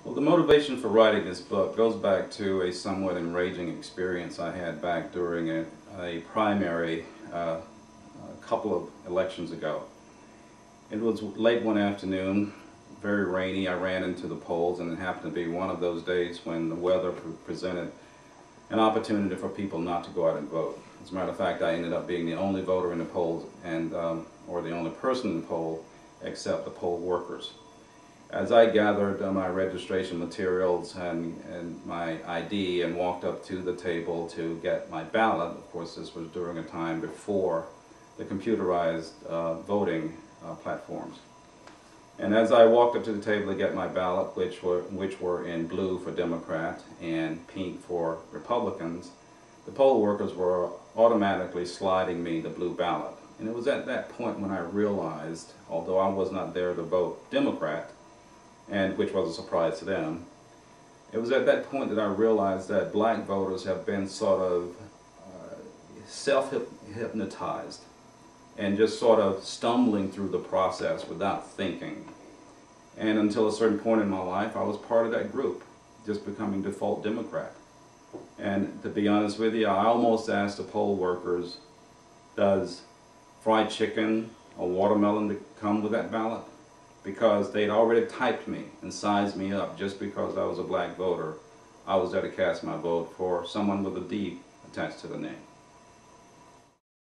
Well, the motivation for writing this book goes back to a somewhat enraging experience I had back during a primary a couple of elections ago. It was late one afternoon, very rainy. I ran into the polls, and it happened to be one of those days when the weather presented an opportunity for people not to go out and vote. As a matter of fact, I ended up being the only voter in the polls, and or the only person in the poll except the poll workers. As I gathered my registration materials and my ID and walked up to the table to get my ballot, of course this was during a time before the computerized voting platforms. And as I walked up to the table to get my ballot, which were in blue for Democrat and pink for Republicans, the poll workers were automatically sliding me the blue ballot. And it was at that point when I realized, although I was not there to vote Democrat, and which was a surprise to them, it was at that point that I realized that black voters have been sort of self-hypnotized and just sort of stumbling through the process without thinking. And until a certain point in my life, I was part of that group, just becoming default Democrat. And to be honest with you, I almost asked the poll workers, does fried chicken or watermelon to come with that ballot? Because they'd already typed me and sized me up just because I was a black voter. I was there to cast my vote for someone with a D attached to the name.